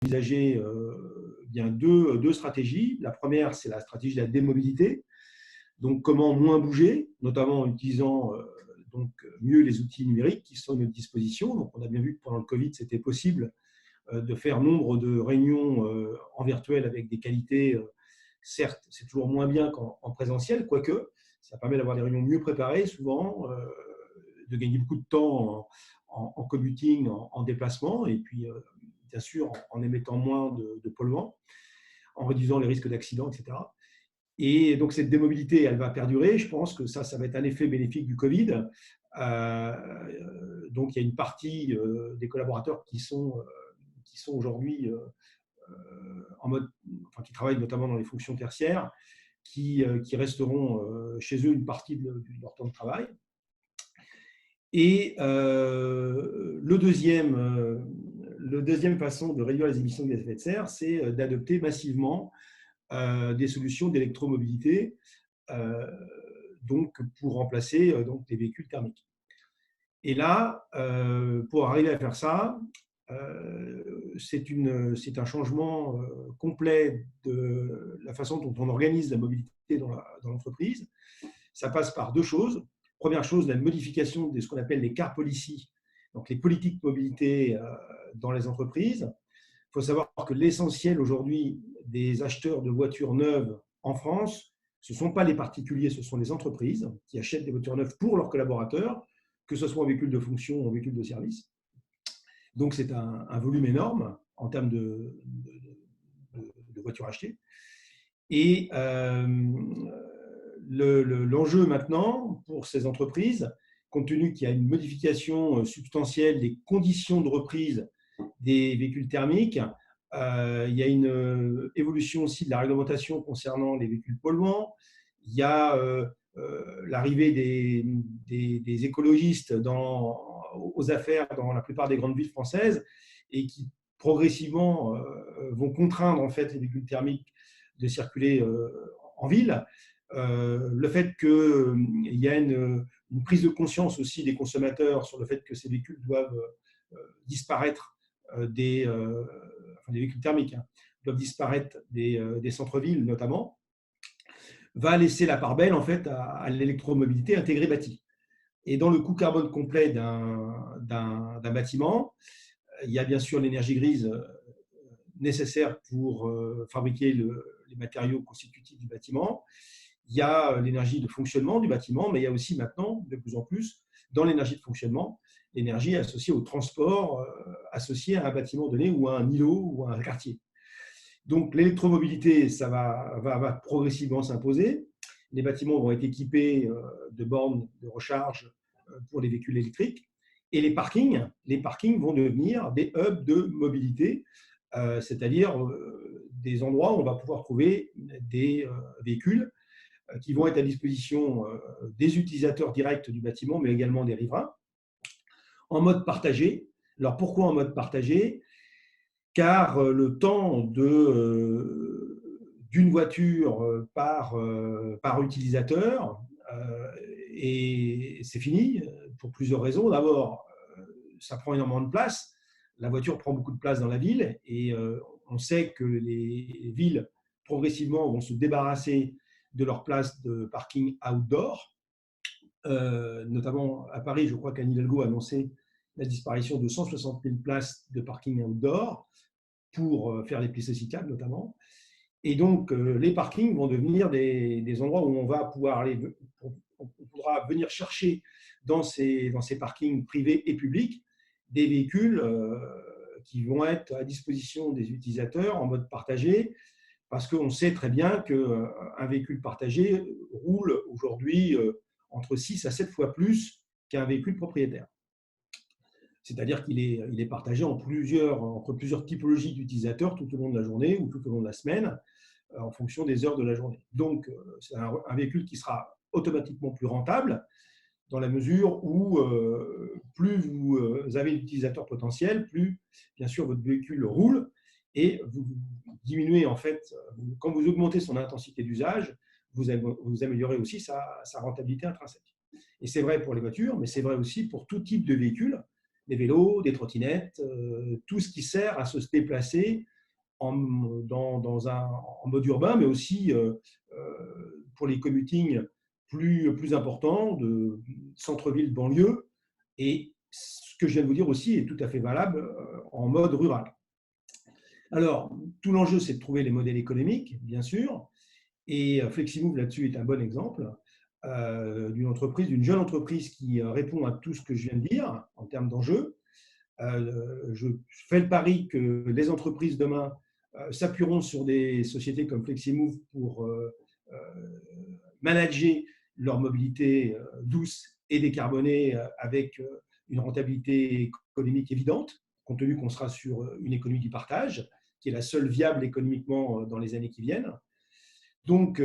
envisager bien deux stratégies. La première, c'est la stratégie de la démobilité. Donc, comment moins bouger, notamment en utilisant donc, mieux les outils numériques qui sont à notre disposition. Donc, on a bien vu que pendant le Covid, c'était possible de faire nombre de réunions en virtuel avec des qualités, certes, c'est toujours moins bien qu'en présentiel, quoique ça permet d'avoir des réunions mieux préparées, souvent, de gagner beaucoup de temps en commuting, en déplacement, et puis, bien sûr, en émettant moins de polluants, en réduisant les risques d'accidents, etc. Et donc, cette démobilité, elle va perdurer. Je pense que ça va être un effet bénéfique du Covid. Donc, il y a une partie des collaborateurs qui sont aujourd'hui en mode, enfin, qui travaillent notamment dans les fonctions tertiaires, qui resteront chez eux une partie de leur temps de travail. Et le deuxième façon de réduire les émissions de gaz à effet de serre, c'est d'adopter massivement des solutions d'électromobilité, donc pour remplacer donc les véhicules thermiques. Et là, pour arriver à faire ça, c'est un changement complet de la façon dont on organise la mobilité dans l'entreprise. Ça passe par deux choses. Première chose, la modification de ce qu'on appelle les car policy, donc les politiques de mobilité dans les entreprises. Il faut savoir que l'essentiel aujourd'hui des acheteurs de voitures neuves en France, ce ne sont pas les particuliers, ce sont les entreprises qui achètent des voitures neuves pour leurs collaborateurs, que ce soit en véhicule de fonction ou en véhicule de service. Donc, c'est un volume énorme en termes de voitures achetées. Et l'enjeu maintenant pour ces entreprises, compte tenu qu'il y a une modification substantielle des conditions de reprise des véhicules thermiques, il y a une évolution aussi de la réglementation concernant les véhicules polluants. Il y a l'arrivée des écologistes aux affaires dans la plupart des grandes villes françaises et qui progressivement vont contraindre en fait les véhicules thermiques de circuler en ville. Le fait qu'il y a une prise de conscience aussi des consommateurs sur le fait que ces véhicules doivent disparaître des véhicules thermiques, doivent disparaître des centres-villes notamment, va laisser la part belle en fait à l'électromobilité intégrée bâtie. Et dans le coût carbone complet d'un bâtiment, il y a bien sûr l'énergie grise nécessaire pour fabriquer les matériaux constitutifs du bâtiment. Il y a l'énergie de fonctionnement du bâtiment, mais il y a aussi maintenant, de plus en plus, dans l'énergie de fonctionnement, l'énergie associée au transport, associée à un bâtiment donné ou à un îlot ou à un quartier. Donc, l'électromobilité, ça va progressivement s'imposer. Les bâtiments vont être équipés de bornes de recharge pour les véhicules électriques. Et les parkings vont devenir des hubs de mobilité, c'est-à-dire des endroits où on va pouvoir trouver des véhicules qui vont être à disposition des utilisateurs directs du bâtiment, mais également des riverains, en mode partagé. Alors, pourquoi en mode partagé ? Car le temps d'une voiture par utilisateur, et c'est fini pour plusieurs raisons. D'abord, ça prend énormément de place. La voiture prend beaucoup de place dans la ville et on sait que les villes progressivement vont se débarrasser de leur place de parking outdoor. Notamment à Paris, je crois qu'Anne Hidalgo a annoncé la disparition de 160 000 places de parking outdoor pour faire les pistes cyclables notamment. Et donc, les parkings vont devenir des endroits où on va pouvoir on pourra venir chercher dans ces parkings privés et publics des véhicules qui vont être à disposition des utilisateurs en mode partagé, parce qu'on sait très bien qu'un véhicule partagé roule aujourd'hui entre 6 à 7 fois plus qu'un véhicule propriétaire. C'est-à-dire qu'il est partagé entre plusieurs typologies d'utilisateurs tout au long de la journée ou tout au long de la semaine, en fonction des heures de la journée. Donc, c'est un véhicule qui sera automatiquement plus rentable, dans la mesure où plus vous avez d'utilisateurs potentiels, plus, bien sûr, votre véhicule roule et vous diminuez, en fait, quand vous augmentez son intensité d'usage, vous améliorez aussi sa rentabilité intrinsèque. Et c'est vrai pour les voitures, mais c'est vrai aussi pour tout type de véhicule, des vélos, des trottinettes, tout ce qui sert à se déplacer en mode urbain, mais aussi pour les commuting plus importants de centre-ville, banlieue. Et ce que je viens de vous dire aussi est tout à fait valable en mode rural. Alors, tout l'enjeu, c'est de trouver les modèles économiques, bien sûr. Et Fleximove, là-dessus, est un bon exemple d'une jeune entreprise qui répond à tout ce que je viens de dire en termes d'enjeux. Je fais le pari que les entreprises demain s'appuieront sur des sociétés comme Fleximove pour manager leur mobilité douce et décarbonée avec une rentabilité économique évidente, compte tenu qu'on sera sur une économie du partage, qui est la seule viable économiquement dans les années qui viennent. Donc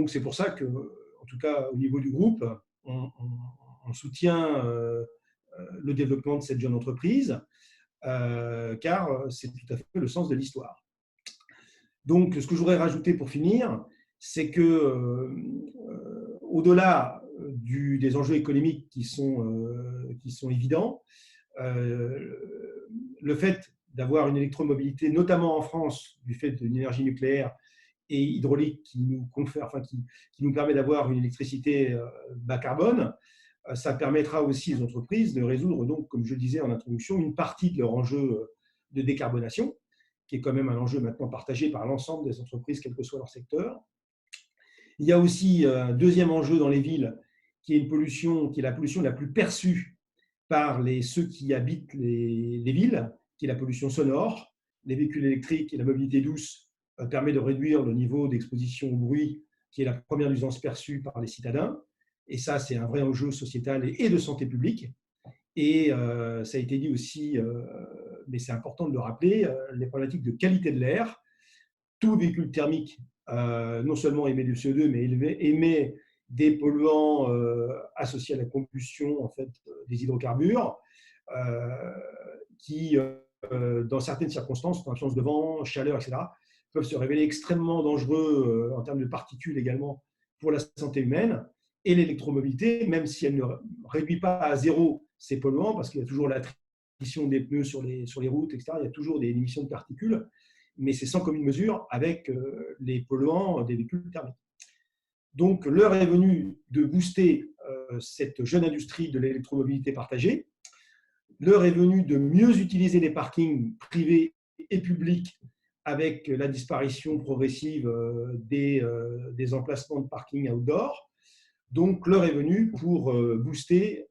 c'est pour ça que, en tout cas au niveau du groupe, on soutient le développement de cette jeune entreprise, car c'est tout à fait le sens de l'histoire. Donc, ce que je voudrais rajouter pour finir, c'est que au-delà des enjeux économiques qui sont évidents, le fait d'avoir une électromobilité, notamment en France, du fait d'une énergie nucléaire et hydraulique qui nous permet d'avoir une électricité bas carbone, ça permettra aussi aux entreprises de résoudre, donc, comme je le disais en introduction, une partie de leur enjeu de décarbonation, qui est quand même un enjeu maintenant partagé par l'ensemble des entreprises, quel que soit leur secteur. Il y a aussi un deuxième enjeu dans les villes, qui est la pollution la plus perçue par ceux qui habitent les villes, qui est la pollution sonore. Les véhicules électriques et la mobilité douce permet de réduire le niveau d'exposition au bruit, qui est la première nuisance perçue par les citadins. Et ça, c'est un vrai enjeu sociétal et de santé publique. Et ça a été dit aussi, mais c'est important de le rappeler, les problématiques de qualité de l'air. Tout véhicule thermique, non seulement émet du CO2, mais émet des polluants associés à la combustion en fait, des hydrocarbures, qui, dans certaines circonstances, en absence de vent, chaleur, etc., peuvent se révéler extrêmement dangereux en termes de particules également pour la santé humaine. Et l'électromobilité, même si elle ne réduit pas à zéro ces polluants, parce qu'il y a toujours l'attrition des pneus sur les routes, etc., il y a toujours des émissions de particules, mais c'est sans commune mesure avec les polluants des véhicules thermiques. Donc, l'heure est venue de booster cette jeune industrie de l'électromobilité partagée. L'heure est venue de mieux utiliser les parkings privés et publics avec la disparition progressive des emplacements de parking outdoor. Donc, l'heure est venue pour booster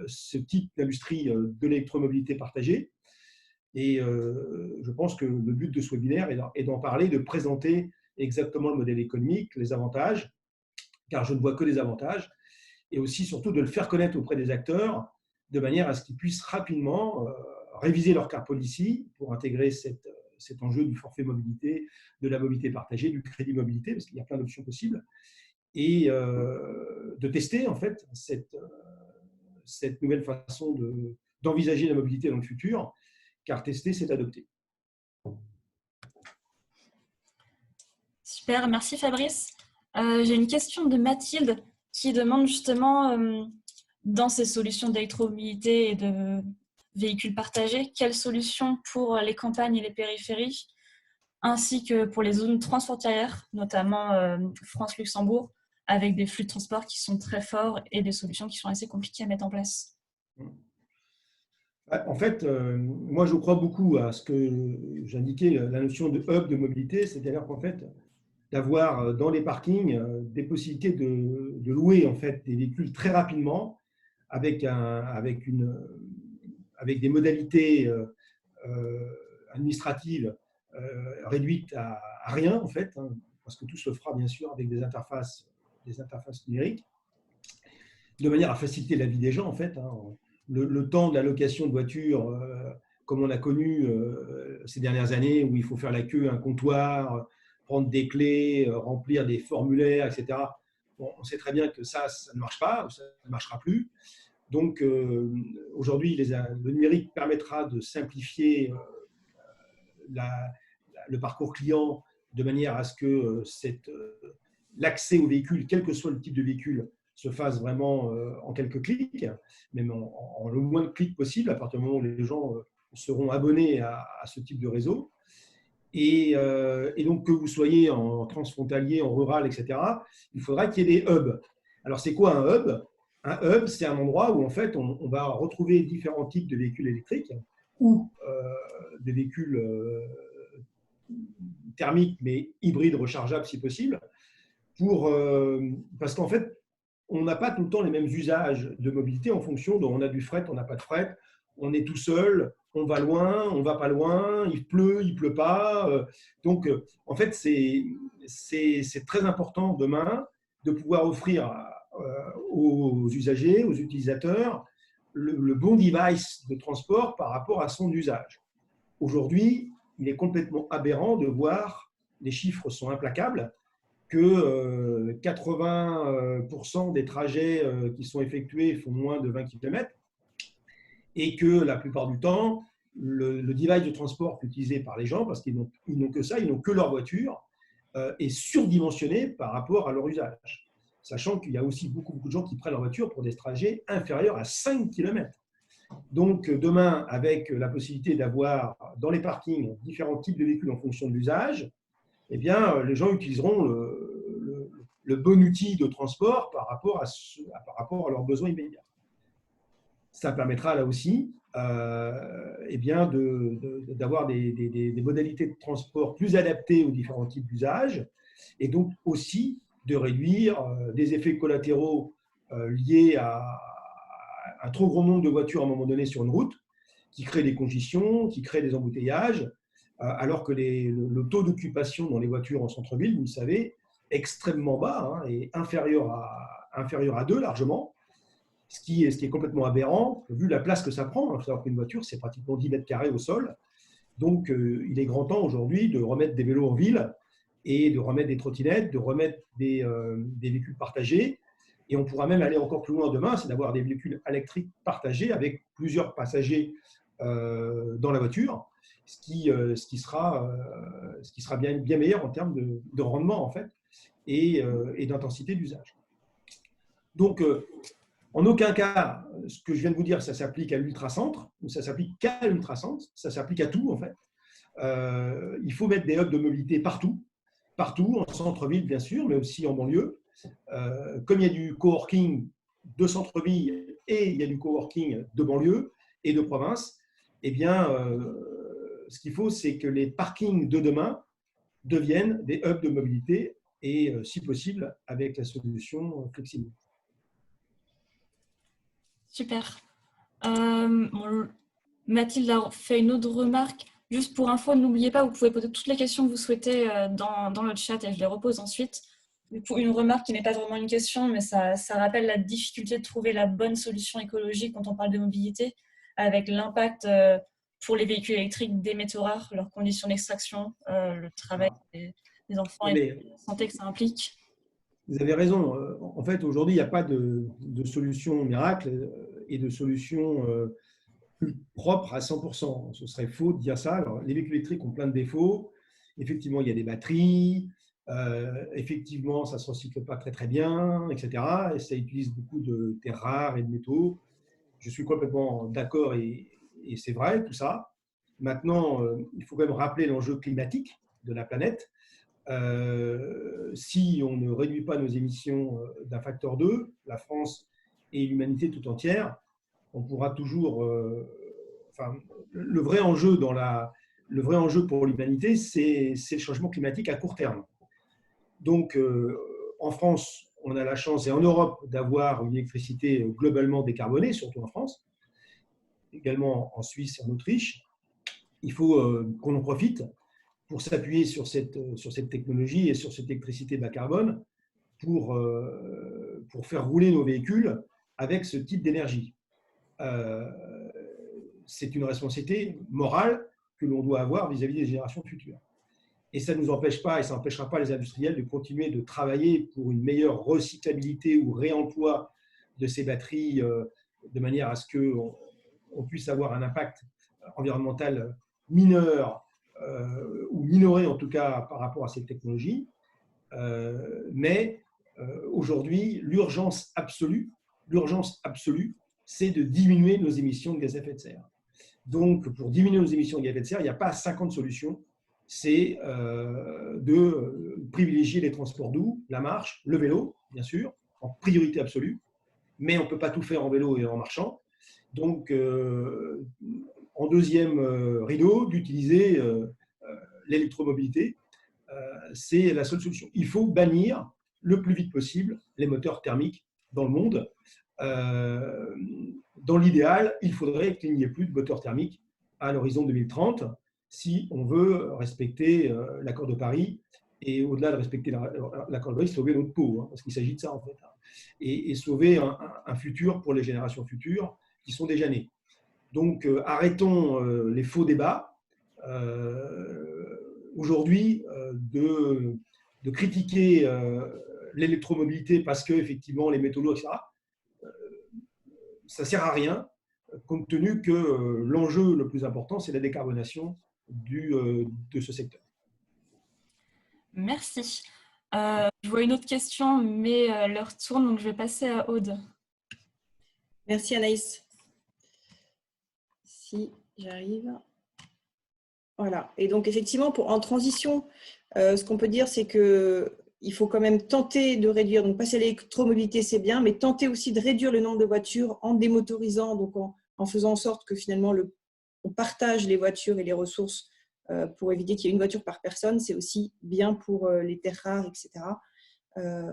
ce type d'industrie de l'électromobilité partagée. Et je pense que le but de ce webinaire est d'en parler, de présenter exactement le modèle économique, les avantages, car je ne vois que les avantages, et aussi surtout de le faire connaître auprès des acteurs, de manière à ce qu'ils puissent rapidement réviser leur car policy pour intégrer cet enjeu du forfait mobilité, de la mobilité partagée, du crédit mobilité, parce qu'il y a plein d'options possibles, et de tester en fait cette nouvelle façon d'envisager la mobilité dans le futur, car tester, c'est adopter. Super, merci Fabrice. J'ai une question de Mathilde qui demande justement, dans ces solutions d'électromobilité et de véhicules partagés, quelles solutions pour les campagnes et les périphéries, ainsi que pour les zones transfrontalières, notamment France-Luxembourg, avec des flux de transport qui sont très forts et des solutions qui sont assez compliquées à mettre en place. En fait, moi, je crois beaucoup à ce que j'indiquais, la notion de hub de mobilité, c'est-à-dire qu'en fait, d'avoir dans les parkings des possibilités de louer en fait, des véhicules très rapidement avec des modalités administratives réduites à rien, en fait, hein, parce que tout se fera bien sûr avec des interfaces numériques, de manière à faciliter la vie des gens, en fait. Hein. Le temps de la location de voitures, comme on a connu ces dernières années, où il faut faire la queue, un comptoir, prendre des clés, remplir des formulaires, etc. Bon, on sait très bien que ça ne marche pas, ou ça ne marchera plus. Donc, aujourd'hui, le numérique permettra de simplifier le parcours client de manière à ce que l'accès au véhicule, quel que soit le type de véhicule, se fasse vraiment en quelques clics, même en le moins de clics possible, à partir du moment où les gens seront abonnés à ce type de réseau. Et donc, que vous soyez en transfrontalier, en rural, etc., il faudra qu'il y ait des hubs. Alors, c'est quoi un hub? Un hub, c'est un endroit où, en fait, on va retrouver différents types de véhicules électriques ou de véhicules thermiques, mais hybrides rechargeables si possible, parce qu'en fait, on n'a pas tout le temps les mêmes usages de mobilité en fonction de on a du fret, on n'a pas de fret, on est tout seul, on va loin, on va pas loin, il pleut pas. Donc, en fait, c'est très important demain de pouvoir offrir aux usagers, aux utilisateurs, le bon device de transport par rapport à son usage. Aujourd'hui, il est complètement aberrant de voir, les chiffres sont implacables, que 80% des trajets qui sont effectués font moins de 20 km et que la plupart du temps, le device de transport utilisé par les gens, parce qu'ils n'ont que ça, ils n'ont que leur voiture, est surdimensionné par rapport à leur usage. Sachant qu'il y a aussi beaucoup de gens qui prennent leur voiture pour des trajets inférieurs à 5 km. Donc demain, avec la possibilité d'avoir dans les parkings différents types de véhicules en fonction de l'usage, eh bien, les gens utiliseront le bon outil de transport par rapport à leurs besoins immédiats. Ça permettra là aussi eh bien, d'avoir des modalités de transport plus adaptées aux différents types d'usages et donc aussi de réduire des effets collatéraux liés à un trop gros nombre de voitures à un moment donné sur une route qui créent des congestions, qui créent des embouteillages, alors que le taux d'occupation dans les voitures en centre-ville, vous le savez, est extrêmement bas, et inférieur à 2 largement, ce qui est complètement aberrant, vu la place que ça prend. Il faut savoir qu'une voiture, c'est pratiquement 10 mètres carrés au sol. Donc, il est grand temps aujourd'hui de remettre des vélos en ville et de remettre des trottinettes, de remettre des véhicules partagés. Et on pourra même aller encore plus loin demain, c'est d'avoir des véhicules électriques partagés avec plusieurs passagers dans la voiture, ce qui sera bien meilleur en termes de rendement en fait, et d'intensité d'usage. Donc, en aucun cas, ce que je viens de vous dire, ça s'applique à l'ultracentre, ou ça s'applique qu'à l'ultracentre, ça s'applique à tout en fait. Il faut mettre des hubs de mobilité partout, en centre-ville bien sûr, mais aussi en banlieue. Comme il y a du coworking de centre-ville et il y a du coworking de banlieue et de province, eh bien, ce qu'il faut, c'est que les parkings de demain deviennent des hubs de mobilité et, si possible, avec la solution flexible. Super. Mathilde a fait une autre remarque. Juste pour info, n'oubliez pas, vous pouvez poser toutes les questions que vous souhaitez dans le chat et je les repose ensuite. Une remarque qui n'est pas vraiment une question, mais ça rappelle la difficulté de trouver la bonne solution écologique quand on parle de mobilité, avec l'impact pour les véhicules électriques des métaux rares, leurs conditions d'extraction, le travail des enfants et la santé que ça implique. Vous avez raison. En fait, aujourd'hui, il n'y a pas de solution miracle et de solution propre à 100%. Ce serait faux de dire ça. Alors, les véhicules électriques ont plein de défauts. Effectivement, il y a des batteries. Effectivement, ça ne se recycle pas très bien, etc. Et ça utilise beaucoup de terres rares et de métaux. Je suis complètement d'accord et c'est vrai, tout ça. Maintenant, il faut quand même rappeler l'enjeu climatique de la planète. Si on ne réduit pas nos émissions d'un facteur 2, la France et l'humanité tout entière, on pourra toujours… le vrai enjeu pour l'humanité, c'est le changement climatique à court terme. Donc, en France, on a la chance, et en Europe, d'avoir une électricité globalement décarbonée, surtout en France, également en Suisse et en Autriche. Il faut qu'on en profite pour s'appuyer sur cette technologie et sur cette électricité bas carbone pour faire rouler nos véhicules avec ce type d'énergie. C'est une responsabilité morale que l'on doit avoir vis-à-vis des générations futures. Et ça ne nous empêche pas, et ça n'empêchera pas les industriels de continuer de travailler pour une meilleure recyclabilité ou réemploi de ces batteries de manière à ce qu'on puisse avoir un impact environnemental mineur ou minoré en tout cas par rapport à cette technologie. Mais aujourd'hui, l'urgence absolue, c'est de diminuer nos émissions de gaz à effet de serre. Donc, pour diminuer nos émissions de gaz à effet de serre, il n'y a pas 50 solutions. C'est de privilégier les transports doux, la marche, le vélo, bien sûr, en priorité absolue. Mais on ne peut pas tout faire en vélo et en marchant. Donc, en deuxième rideau, d'utiliser l'électromobilité. C'est la seule solution. Il faut bannir le plus vite possible les moteurs thermiques dans le monde. Dans l'idéal, il faudrait qu'il n'y ait plus de moteurs thermiques à l'horizon 2030 si on veut respecter l'accord de Paris et au-delà de respecter l'accord de Paris, sauver notre peau, hein, parce qu'il s'agit de ça en fait, hein, et sauver un futur pour les générations futures qui sont déjà nées. Donc arrêtons les faux débats. Aujourd'hui, de critiquer l'électromobilité parce que effectivement les métaux lourds, etc., ça ne sert à rien, compte tenu que l'enjeu le plus important, c'est la décarbonation de ce secteur. Merci. Je vois une autre question, mais l'heure tourne, donc je vais passer à Aude. Merci Anaïs. Si j'arrive. Voilà. Et donc effectivement, en transition, ce qu'on peut dire, c'est qu'il faut quand même tenter de réduire, donc passer à l'électromobilité, c'est bien, mais tenter aussi de réduire le nombre de voitures en démotorisant, donc en faisant en sorte que finalement on partage les voitures et les ressources pour éviter qu'il y ait une voiture par personne. C'est aussi bien pour les terres rares, etc.,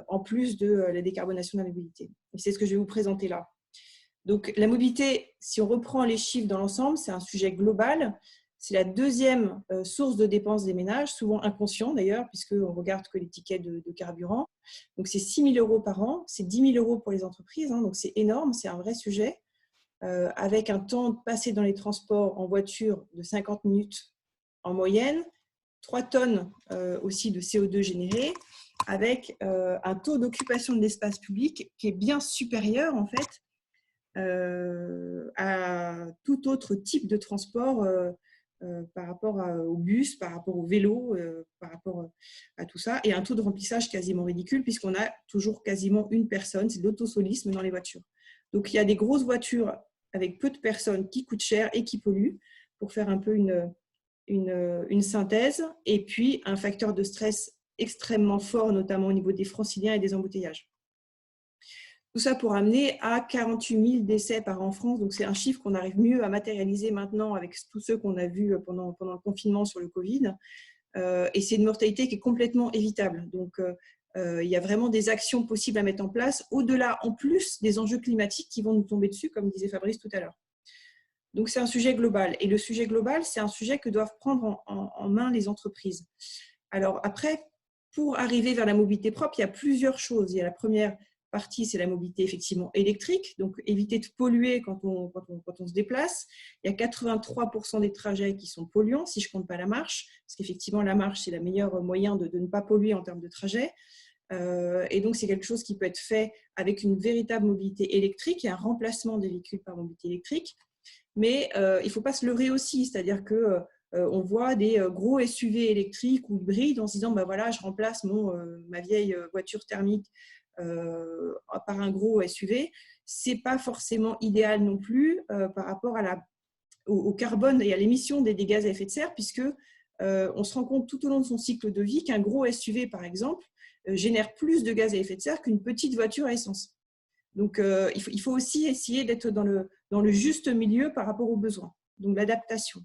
en plus de la décarbonation de la mobilité. Et c'est ce que je vais vous présenter là. Donc la mobilité, si on reprend les chiffres dans l'ensemble, c'est un sujet global. C'est la deuxième source de dépenses des ménages, souvent inconscient d'ailleurs, puisqu'on ne regarde que les tickets de carburant. Donc, c'est 6 000 € par an, c'est 10 000 € pour les entreprises, hein, donc c'est énorme, c'est un vrai sujet, avec un temps passé dans les transports en voiture de 50 minutes en moyenne, 3 tonnes aussi de CO2 générées, avec un taux d'occupation de l'espace public qui est bien supérieur en fait à tout autre type de transport par rapport au bus, par rapport au vélo, par rapport à tout ça, et un taux de remplissage quasiment ridicule puisqu'on a toujours quasiment une personne, c'est de l'autosolisme dans les voitures. Donc il y a des grosses voitures avec peu de personnes qui coûtent cher et qui polluent, pour faire un peu une synthèse, et puis un facteur de stress extrêmement fort, notamment au niveau des franciliens et des embouteillages. Tout ça pour amener à 48 000 décès par an en France. Donc, c'est un chiffre qu'on arrive mieux à matérialiser maintenant avec tous ceux qu'on a vus pendant le confinement sur le Covid. Et c'est une mortalité qui est complètement évitable. Donc, il y a vraiment des actions possibles à mettre en place, au-delà, en plus, des enjeux climatiques qui vont nous tomber dessus, comme disait Fabrice tout à l'heure. Donc, c'est un sujet global. Et le sujet global, c'est un sujet que doivent prendre en main les entreprises. Alors, après, pour arriver vers la mobilité propre, il y a plusieurs choses. Il y a la première partie, c'est la mobilité effectivement électrique, donc éviter de polluer quand on se déplace. Il y a 83% des trajets qui sont polluants, si je ne compte pas la marche, parce qu'effectivement, la marche, c'est le meilleur moyen de ne pas polluer en termes de trajet. Et donc, c'est quelque chose qui peut être fait avec une véritable mobilité électrique et un remplacement des véhicules par mobilité électrique. Mais il ne faut pas se leurrer aussi, c'est-à-dire que on voit des gros SUV électriques ou hybrides en se disant, bah voilà, je remplace ma vieille voiture thermique par un gros SUV. Ce n'est pas forcément idéal non plus par rapport au carbone et à l'émission des gaz à effet de serre, puisque on se rend compte tout au long de son cycle de vie qu'un gros SUV, par exemple, génère plus de gaz à effet de serre qu'une petite voiture à essence. Donc, il faut aussi essayer d'être dans le juste milieu par rapport aux besoins, donc l'adaptation.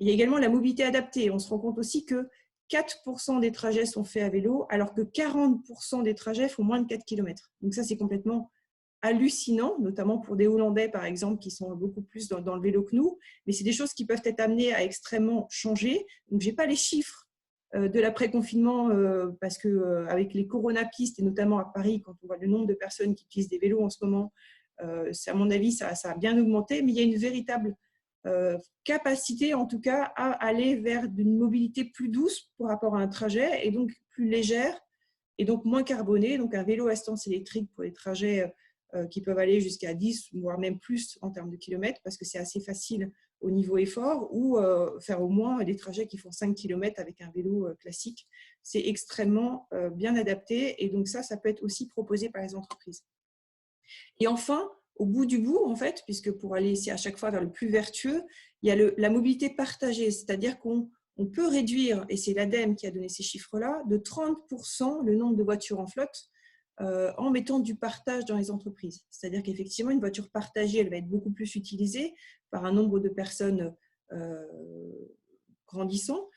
Il y a également la mobilité adaptée. On se rend compte aussi que 4% des trajets sont faits à vélo, alors que 40% des trajets font moins de 4 km. Donc ça, c'est complètement hallucinant, notamment pour des Hollandais, par exemple, qui sont beaucoup plus dans le vélo que nous. Mais c'est des choses qui peuvent être amenées à extrêmement changer. Donc, je n'ai pas les chiffres de l'après-confinement, parce qu'avec les coronapistes, et notamment à Paris, quand on voit le nombre de personnes qui utilisent des vélos en ce moment, à mon avis, ça a bien augmenté. Mais il y a une véritable capacité en tout cas à aller vers une mobilité plus douce par rapport à un trajet, et donc plus légère et donc moins carbonée. Donc un vélo à assistance électrique pour les trajets qui peuvent aller jusqu'à 10 voire même plus en termes de kilomètres, parce que c'est assez facile au niveau effort, ou faire au moins des trajets qui font 5 km avec un vélo classique. C'est extrêmement bien adapté, et donc ça peut être aussi proposé par les entreprises. Et enfin, au bout du bout, en fait, puisque pour aller ici à chaque fois vers le plus vertueux, il y a la mobilité partagée, c'est-à-dire qu'on peut réduire, et c'est l'ADEME qui a donné ces chiffres-là, de 30% le nombre de voitures en flotte en mettant du partage dans les entreprises. C'est-à-dire qu'effectivement, une voiture partagée, elle va être beaucoup plus utilisée par un nombre de personnes grandissant.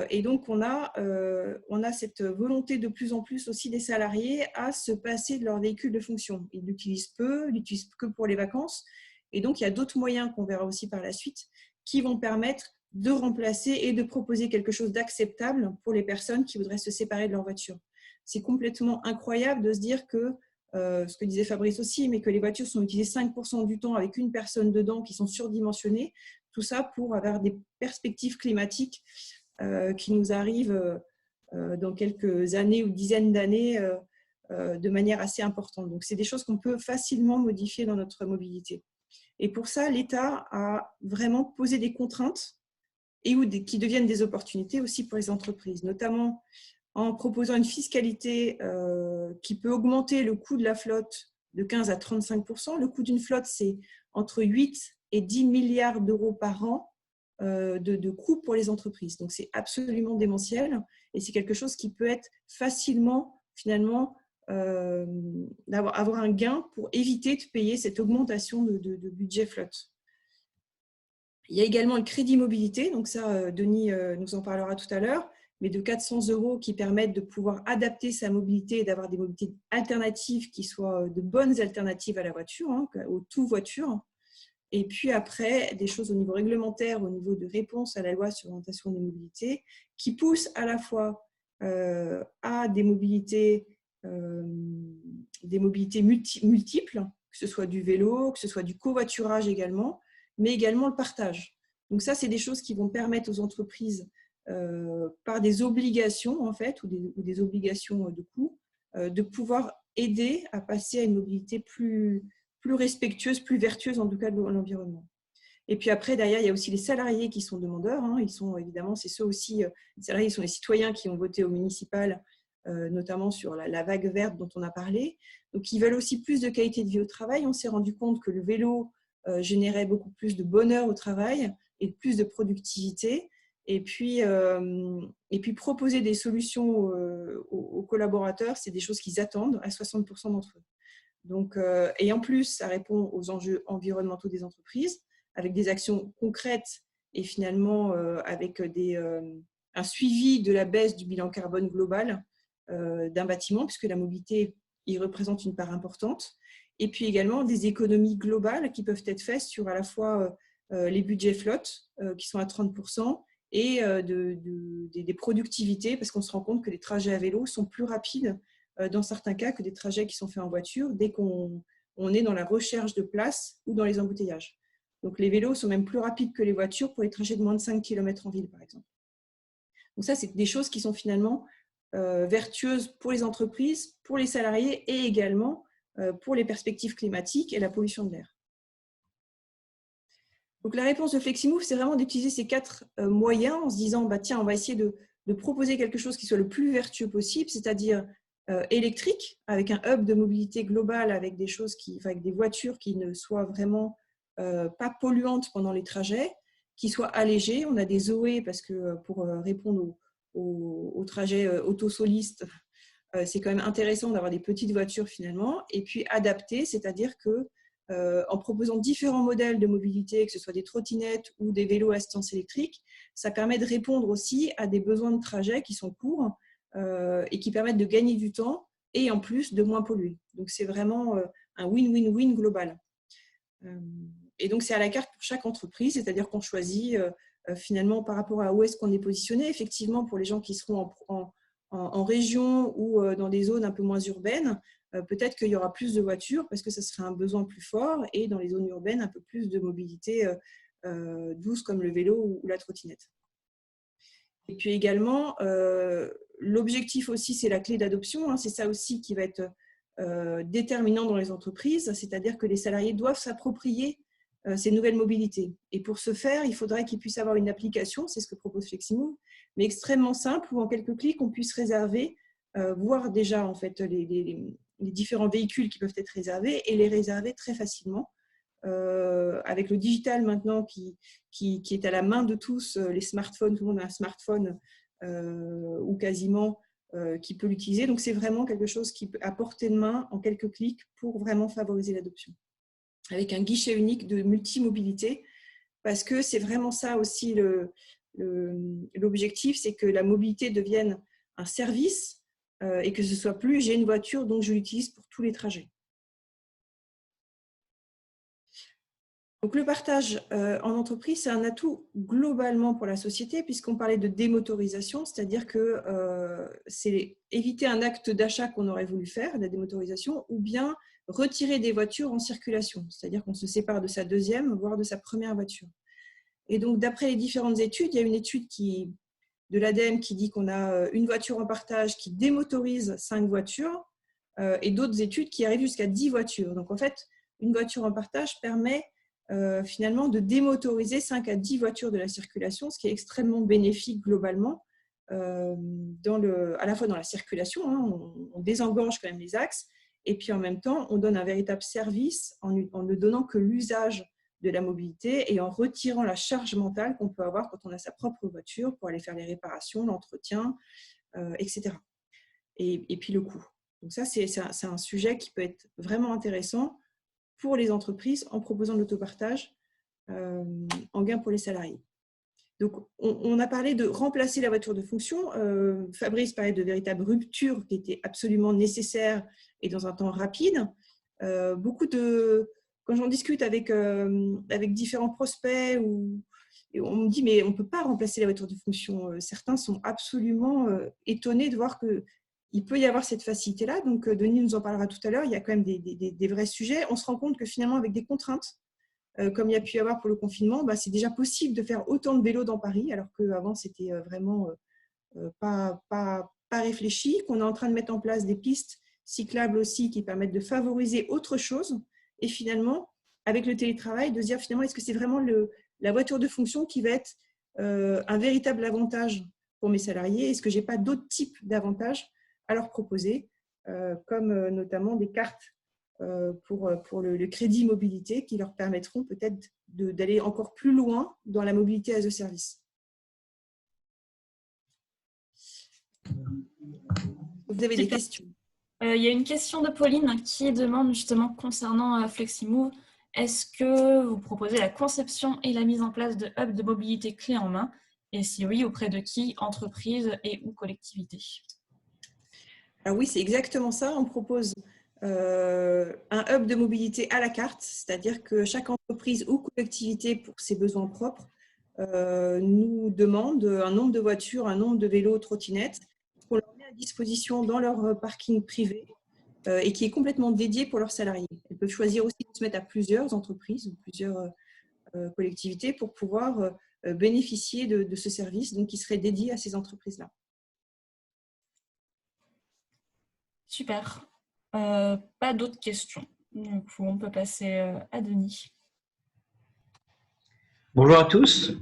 Et donc, on a cette volonté de plus en plus aussi des salariés à se passer de leur véhicule de fonction. Ils l'utilisent peu, ils l'utilisent que pour les vacances. Et donc, il y a d'autres moyens qu'on verra aussi par la suite qui vont permettre de remplacer et de proposer quelque chose d'acceptable pour les personnes qui voudraient se séparer de leur voiture. C'est complètement incroyable de se dire que, ce que disait Fabrice aussi, mais que les voitures sont utilisées 5% du temps avec une personne dedans qui sont surdimensionnées, tout ça pour avoir des perspectives climatiques qui nous arrivent dans quelques années ou dizaines d'années de manière assez importante. Donc, c'est des choses qu'on peut facilement modifier dans notre mobilité. Et pour ça, l'État a vraiment posé des contraintes et qui deviennent des opportunités aussi pour les entreprises, notamment en proposant une fiscalité qui peut augmenter le coût de la flotte de 15 à 35%. Le coût d'une flotte, c'est entre 8 et 10 milliards d'euros par an de coûts pour les entreprises. Donc, c'est absolument démentiel et c'est quelque chose qui peut être facilement, finalement, avoir un gain pour éviter de payer cette augmentation de budget flotte. Il y a également le crédit mobilité, donc ça, Denis nous en parlera tout à l'heure, mais de 400 € qui permettent de pouvoir adapter sa mobilité et d'avoir des mobilités alternatives qui soient de bonnes alternatives à la voiture, hein, au tout voiture. Et puis après, des choses au niveau réglementaire, au niveau de réponse à la loi sur l'orientation des mobilités, qui poussent à la fois à des mobilités multiples, que ce soit du vélo, que ce soit du covoiturage également, mais également le partage. Donc ça, c'est des choses qui vont permettre aux entreprises, par des obligations en fait, ou des obligations de coût, de pouvoir aider à passer à une mobilité plus respectueuse, plus vertueuse en tout cas de l'environnement. Et puis après, derrière, il y a aussi les salariés qui sont demandeurs. Hein. Ils sont évidemment, c'est ceux aussi, les salariés sont les citoyens qui ont voté au municipal, notamment sur la vague verte dont on a parlé. Donc, ils veulent aussi plus de qualité de vie au travail. On s'est rendu compte que le vélo générait beaucoup plus de bonheur au travail et plus de productivité. Et puis proposer des solutions aux collaborateurs, c'est des choses qu'ils attendent à 60% d'entre eux. Donc, et en plus, ça répond aux enjeux environnementaux des entreprises avec des actions concrètes et finalement avec un suivi de la baisse du bilan carbone global d'un bâtiment, puisque la mobilité y représente une part importante. Et puis également des économies globales qui peuvent être faites sur à la fois les budgets flottes qui sont à 30% et des productivités, parce qu'on se rend compte que les trajets à vélo sont plus rapides dans certains cas que des trajets qui sont faits en voiture dès qu'on est dans la recherche de place ou dans les embouteillages. Donc les vélos sont même plus rapides que les voitures pour les trajets de moins de 5 km en ville, par exemple. Donc ça, c'est des choses qui sont finalement vertueuses pour les entreprises, pour les salariés et également pour les perspectives climatiques et la pollution de l'air. Donc la réponse de FlexiMove, c'est vraiment d'utiliser ces 4 moyens en se disant, bah, tiens, on va essayer de proposer quelque chose qui soit le plus vertueux possible, c'est-à-dire électrique, avec un hub de mobilité globale, avec des choses avec des voitures qui ne soient vraiment pas polluantes pendant les trajets, qui soient allégées. On a des ZOE parce que pour répondre aux trajets autosolistes, c'est quand même intéressant d'avoir des petites voitures finalement, et puis adaptées, c'est-à-dire que en proposant différents modèles de mobilité, que ce soit des trottinettes ou des vélos à assistance électrique, ça permet de répondre aussi à des besoins de trajet qui sont courts et qui permettent de gagner du temps et en plus de moins polluer. Donc, c'est vraiment un win-win-win global. Et donc, c'est à la carte pour chaque entreprise, c'est-à-dire qu'on choisit finalement par rapport à où est-ce qu'on est positionné. Effectivement, pour les gens qui seront en région ou dans des zones un peu moins urbaines, peut-être qu'il y aura plus de voitures parce que ça serait un besoin plus fort, et dans les zones urbaines, un peu plus de mobilité douce comme le vélo ou la trottinette. Et puis également, l'objectif aussi, c'est la clé d'adoption. Hein, c'est ça aussi qui va être déterminant dans les entreprises, c'est-à-dire que les salariés doivent s'approprier ces nouvelles mobilités. Et pour ce faire, il faudrait qu'ils puissent avoir une application, c'est ce que propose FlexiMove, mais extrêmement simple, où en quelques clics, on puisse réserver, voir déjà en fait les différents véhicules qui peuvent être réservés et les réserver très facilement avec le digital maintenant qui est à la main de tous, les smartphones, tout le monde a un smartphone ou quasiment qui peut l'utiliser. Donc, c'est vraiment quelque chose qui peut à portée de main en quelques clics pour vraiment favoriser l'adoption. Avec un guichet unique de multimobilité, parce que c'est vraiment ça aussi l'objectif, c'est que la mobilité devienne un service et que ce soit plus j'ai une voiture donc je l'utilise pour tous les trajets. Donc le partage en entreprise, c'est un atout globalement pour la société puisqu'on parlait de démotorisation, c'est-à-dire que c'est éviter un acte d'achat qu'on aurait voulu faire, la démotorisation, ou bien retirer des voitures en circulation, c'est-à-dire qu'on se sépare de sa deuxième, voire de sa première voiture. Et donc d'après les différentes études, il y a une étude de l'ADEME qui dit qu'on a une voiture en partage qui démotorise 5 voitures et d'autres études qui arrivent jusqu'à 10 voitures. Donc en fait, une voiture en partage permet finalement de démotoriser 5 à 10 voitures de la circulation, ce qui est extrêmement bénéfique globalement, à la fois dans la circulation, hein, on désengorge quand même les axes, et puis en même temps, on donne un véritable service en ne donnant que l'usage de la mobilité et en retirant la charge mentale qu'on peut avoir quand on a sa propre voiture pour aller faire les réparations, l'entretien, etc. Et puis le coût. Donc ça, c'est un sujet qui peut être vraiment intéressant pour les entreprises en proposant de l'autopartage en gain pour les salariés. Donc, on a parlé de remplacer la voiture de fonction. Fabrice parlait de véritables ruptures qui étaient absolument nécessaires et dans un temps rapide. Quand j'en discute avec différents prospects, on me dit mais on ne peut pas remplacer la voiture de fonction. Certains sont absolument étonnés de voir qu'il peut y avoir cette facilité-là. Donc, Denis nous en parlera tout à l'heure. Il y a quand même des vrais sujets. On se rend compte que finalement, avec des contraintes, comme il y a pu y avoir pour le confinement, c'est déjà possible de faire autant de vélos dans Paris, alors qu'avant, c'était vraiment pas réfléchi, qu'on est en train de mettre en place des pistes cyclables aussi qui permettent de favoriser autre chose. Et finalement, avec le télétravail, de se dire finalement, est-ce que c'est vraiment la voiture de fonction qui va être un véritable avantage pour mes salariés? Est-ce que je n'ai pas d'autres types d'avantages à leur proposer, comme notamment des cartes pour le crédit mobilité qui leur permettront peut-être d'aller encore plus loin dans la mobilité as a service. Vous avez des questions? Il y a une question de Pauline qui demande justement concernant FlexiMove, est-ce que vous proposez la conception et la mise en place de hubs de mobilité clés en main? Et si oui, auprès de qui? Entreprises et ou collectivités? Alors oui, c'est exactement ça. On propose un hub de mobilité à la carte, c'est-à-dire que chaque entreprise ou collectivité, pour ses besoins propres, nous demande un nombre de voitures, un nombre de vélos, trottinettes, qu'on leur met à disposition dans leur parking privé et qui est complètement dédié pour leurs salariés. Elles peuvent choisir aussi de se mettre à plusieurs entreprises ou plusieurs collectivités pour pouvoir bénéficier de ce service, donc qui serait dédié à ces entreprises-là. Super. Pas d'autres questions. Donc, on peut passer à Denis. Bonjour à tous.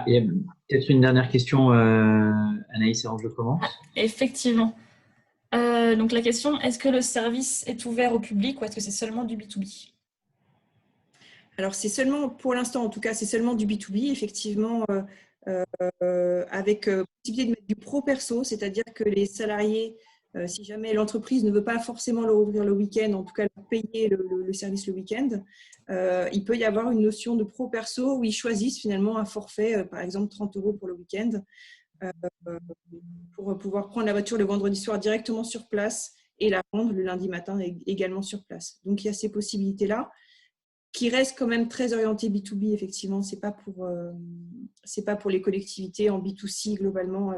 Il y a peut-être une dernière question, Anaïs, avant que je commence. Effectivement. Donc la question, est-ce que le service est ouvert au public ou est-ce que c'est seulement du B2B? Alors, c'est seulement, pour l'instant en tout cas, c'est seulement du B2B, effectivement, avec possibilité de mettre du pro-perso, c'est-à-dire que les salariés, si jamais l'entreprise ne veut pas forcément leur ouvrir le week-end, en tout cas leur payer le service le week-end, il peut y avoir une notion de pro-perso où ils choisissent finalement un forfait, par exemple 30 € pour le week-end, pour pouvoir prendre la voiture le vendredi soir directement sur place et la rendre le lundi matin également sur place. Donc, il y a ces possibilités-là qui restent quand même très orientées B2B, effectivement. Ce n'est pas pour les collectivités en B2C globalement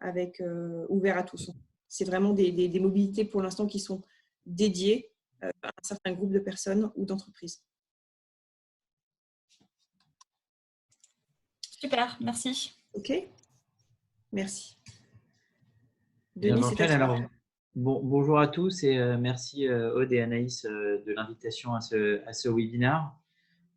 avec ouvert à tous. C'est vraiment des mobilités pour l'instant qui sont dédiées à un certain groupe de personnes ou d'entreprises. Super, merci. OK. Merci. Denis, c'est à toi. Bonjour à tous et merci Aude et Anaïs de l'invitation à ce webinaire.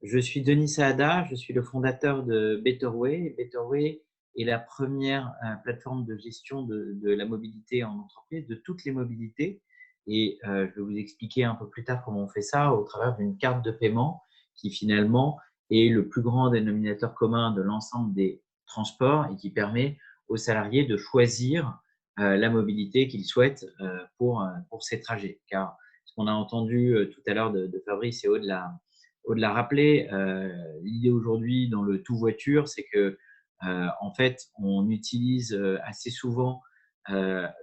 Je suis Denis Saada, je suis le fondateur de Betterway. Betterway est la première plateforme de gestion de la mobilité en entreprise, de toutes les mobilités. Et je vais vous expliquer un peu plus tard comment on fait ça au travers d'une carte de paiement qui finalement est le plus grand dénominateur commun de l'ensemble des transports et qui permet aux salariés de choisir la mobilité qu'ils souhaitent pour ces trajets. Car ce qu'on a entendu tout à l'heure de Fabrice et Aude l'a rappelé, l'idée aujourd'hui dans le tout voiture, c'est que en fait, on utilise assez souvent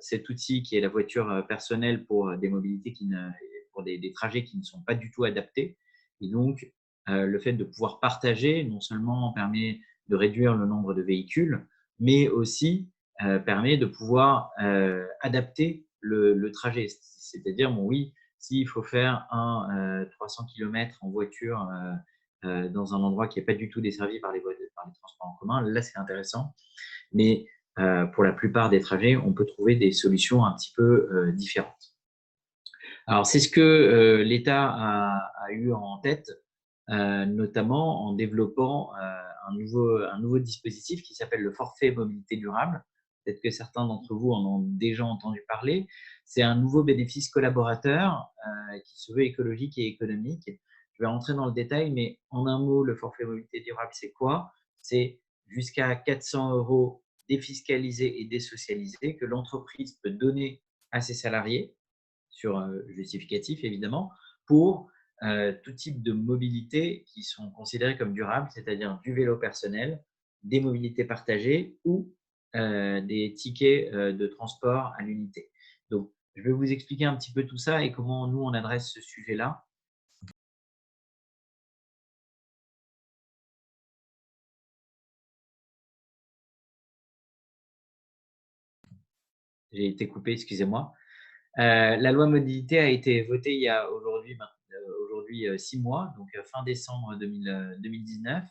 cet outil qui est la voiture personnelle pour des mobilités pour des trajets qui ne sont pas du tout adaptés. Et donc, le fait de pouvoir partager, non seulement permet de réduire le nombre de véhicules, mais aussi permet de pouvoir adapter le trajet. C'est-à-dire, bon, oui, s'il faut faire 300 km en voiture dans un endroit qui n'est pas du tout desservi par les transports en commun, là, c'est intéressant. Mais pour la plupart des trajets, on peut trouver des solutions un petit peu différentes. Alors, c'est ce que l'État a eu en tête, notamment en développant un nouveau dispositif qui s'appelle le forfait mobilité durable. Peut-être que certains d'entre vous en ont déjà entendu parler. C'est un nouveau bénéfice collaborateur qui se veut écologique et économique. Je vais rentrer dans le détail, mais en un mot, le forfait mobilité durable, c'est quoi? C'est jusqu'à 400 € défiscalisés et désocialisés que l'entreprise peut donner à ses salariés, sur justificatif évidemment, pour tout type de mobilité qui sont considérées comme durables, c'est-à-dire du vélo personnel, des mobilités partagées ou des tickets de transport à l'unité. Donc, je vais vous expliquer un petit peu tout ça et comment nous, on adresse ce sujet-là. J'ai été coupé, excusez-moi. La loi mobilité a été votée il y a aujourd'hui 6 mois, donc fin décembre 2019.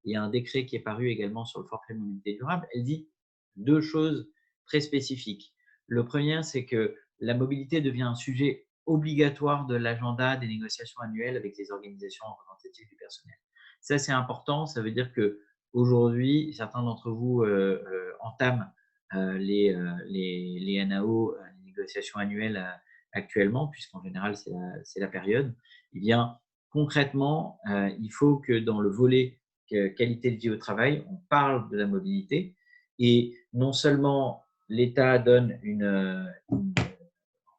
Il y a un décret qui est paru également sur le forfait mobilité durable. Elle dit deux choses très spécifiques. Le premier, c'est que la mobilité devient un sujet obligatoire de l'agenda des négociations annuelles avec les organisations représentatives du personnel. Ça, c'est important. Ça veut dire qu'aujourd'hui, certains d'entre vous entament les NAO, les négociations annuelles actuellement, puisqu'en général, c'est la période. Eh bien, concrètement, il faut que dans le volet qualité de vie au travail, on parle de la mobilité. Et non seulement l'État donne en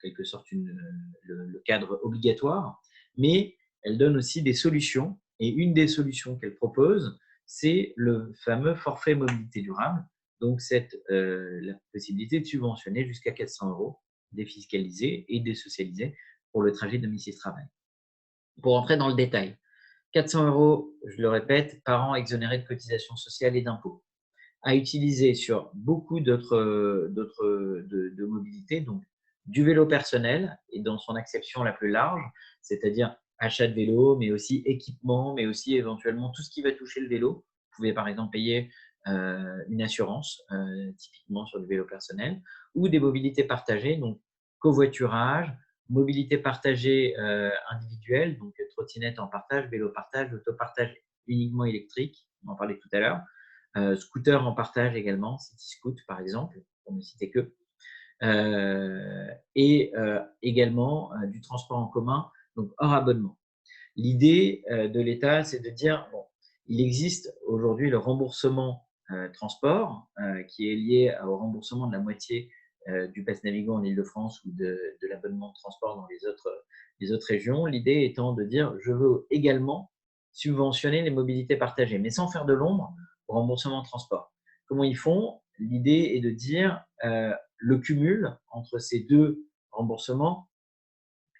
quelque sorte le cadre obligatoire, mais elle donne aussi des solutions. Et une des solutions qu'elle propose, c'est le fameux forfait mobilité durable. Donc, la possibilité de subventionner jusqu'à 400 € défiscalisés et désocialisés pour le trajet domicile-travail. Pour entrer dans le détail, 400 €, je le répète, par an exonérés de cotisations sociales et d'impôts, à utiliser sur beaucoup d'autres de mobilités, donc du vélo personnel et dans son acception la plus large, c'est-à-dire achat de vélo, mais aussi équipement, mais aussi éventuellement tout ce qui va toucher le vélo. Vous pouvez par exemple payer une assurance, typiquement sur du vélo personnel, ou des mobilités partagées, donc covoiturage, mobilité partagée individuelle, donc trottinette en partage, vélo partage, autopartage uniquement électrique, on en parlait tout à l'heure, scooter en partage également, CityScoot par exemple, pour ne citer que, et également du transport en commun, donc hors abonnement. L'idée de l'État, c'est de dire, bon, il existe aujourd'hui le remboursement transport qui est lié au remboursement de la moitié du pass Navigo en Ile-de-France ou de l'abonnement de transport dans les autres régions. L'idée étant de dire, je veux également subventionner les mobilités partagées, mais sans faire de l'ombre au remboursement de transport. Comment ils font? L'idée est de dire le cumul entre ces deux remboursements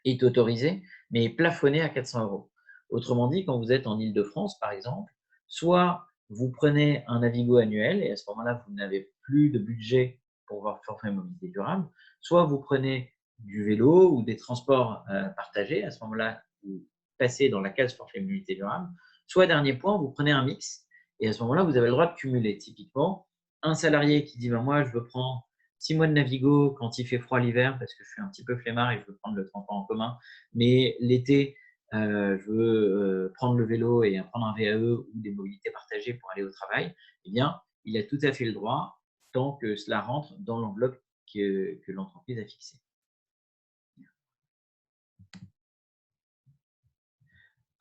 est autorisé, mais est plafonné à 400 €. Autrement dit, quand vous êtes en Ile-de-France, par exemple, soit vous prenez un Navigo annuel et à ce moment-là, vous n'avez plus de budget pour votre forfait mobilité durable, soit vous prenez du vélo ou des transports partagés, à ce moment-là, vous passez dans la case forfait mobilité durable, soit dernier point, vous prenez un mix et à ce moment-là, vous avez le droit de cumuler. Typiquement, un salarié qui dit moi, je veux prendre 6 mois de Navigo quand il fait froid l'hiver parce que je suis un petit peu flemmard et je veux prendre le transport en commun, mais l'été, je veux prendre le vélo et prendre un VAE ou des mobilités partagées pour aller au travail, eh bien, il a tout à fait le droit tant que cela rentre dans l'enveloppe que l'entreprise a fixée.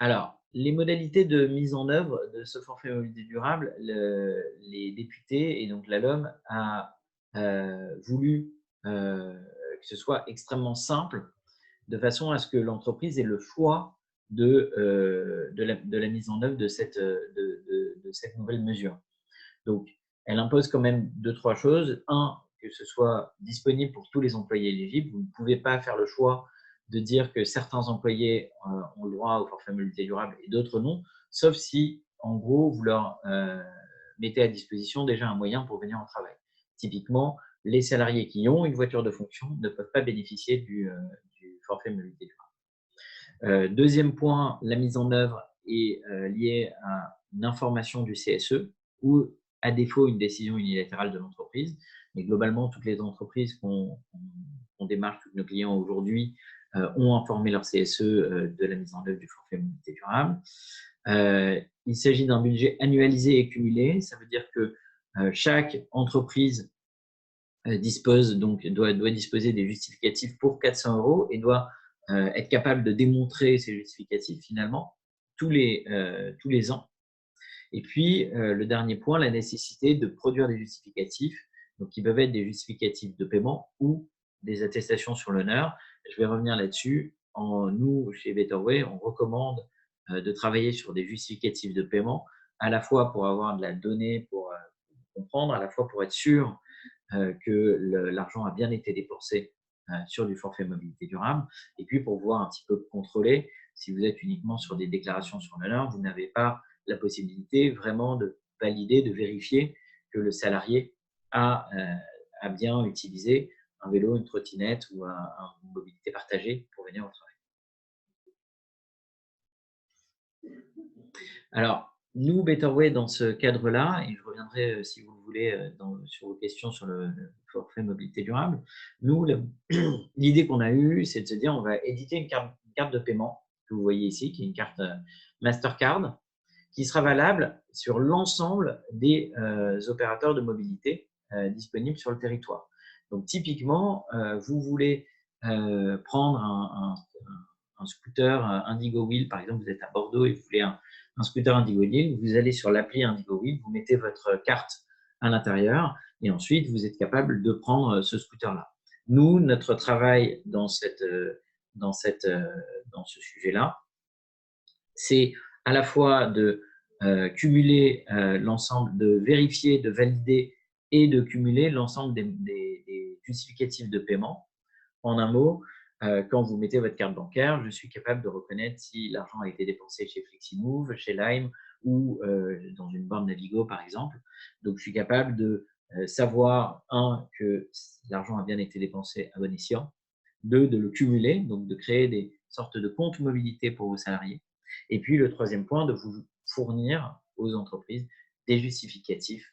Alors, les modalités de mise en œuvre de ce forfait mobilité durable, les députés et donc la LOM a voulu que ce soit extrêmement simple, de façon à ce que l'entreprise ait le choix de la mise en œuvre de cette nouvelle mesure. Donc, elle impose quand même 2-3 choses. Un, que ce soit disponible pour tous les employés éligibles. Vous ne pouvez pas faire le choix de dire que certains employés ont le droit au forfait mobilité durable et d'autres non, sauf si, en gros, vous leur mettez à disposition déjà un moyen pour venir au travail. Typiquement, les salariés qui ont une voiture de fonction ne peuvent pas bénéficier du forfait mobilité durable. Deuxième point, la mise en œuvre est liée à une information du CSE ou, à défaut, une décision unilatérale de l'entreprise. Mais globalement, toutes les entreprises qu'on démarche, tous nos clients aujourd'hui, ont informé leur CSE de la mise en œuvre du forfait mobilité durable. Il s'agit d'un budget annualisé et cumulé. Ça veut dire que chaque entreprise doit disposer des justificatifs pour 400 € et doit être capable de démontrer ces justificatifs finalement tous les ans. Et puis, le dernier point, la nécessité de produire des justificatifs, donc qui peuvent être des justificatifs de paiement ou des attestations sur l'honneur. Je vais revenir là-dessus. Nous, chez Betterway, on recommande de travailler sur des justificatifs de paiement, à la fois pour avoir de la donnée, pour comprendre, à la fois pour être sûr que l'argent a bien été dépensé sur du forfait mobilité durable, et puis pour pouvoir un petit peu contrôler. Si vous êtes uniquement sur des déclarations sur l'honneur, vous n'avez pas la possibilité vraiment de valider, de vérifier que le salarié a bien utilisé un vélo, une trottinette ou une mobilité partagée pour venir au travail. Alors, nous, Betterway, dans ce cadre-là, et je reviendrai, si vous le voulez, sur vos questions sur le forfait mobilité durable, nous, l'idée qu'on a eue, c'est de se dire on va éditer une carte de paiement que vous voyez ici, qui est une carte Mastercard, qui sera valable sur l'ensemble des opérateurs de mobilité disponibles sur le territoire. Donc, typiquement, vous voulez prendre un scooter Indigo Wheel, par exemple, vous êtes à Bordeaux et vous voulez un scooter Indigo Wheel, vous allez sur l'appli Indigo Wheel, vous mettez votre carte à l'intérieur et ensuite, vous êtes capable de prendre ce scooter-là. Nous, notre travail dans ce sujet-là, c'est à la fois de cumuler l'ensemble, de vérifier, de valider et de cumuler l'ensemble des justificatifs de paiement. En un mot, quand vous mettez votre carte bancaire, je suis capable de reconnaître si l'argent a été dépensé chez Fleximove, chez Lime ou dans une borne Navigo, par exemple. Donc, je suis capable de savoir, un, que l'argent a bien été dépensé à bon escient, deux, de le cumuler, donc de créer des sortes de comptes mobilité pour vos salariés. Et puis, le troisième point, de vous fournir aux entreprises des justificatifs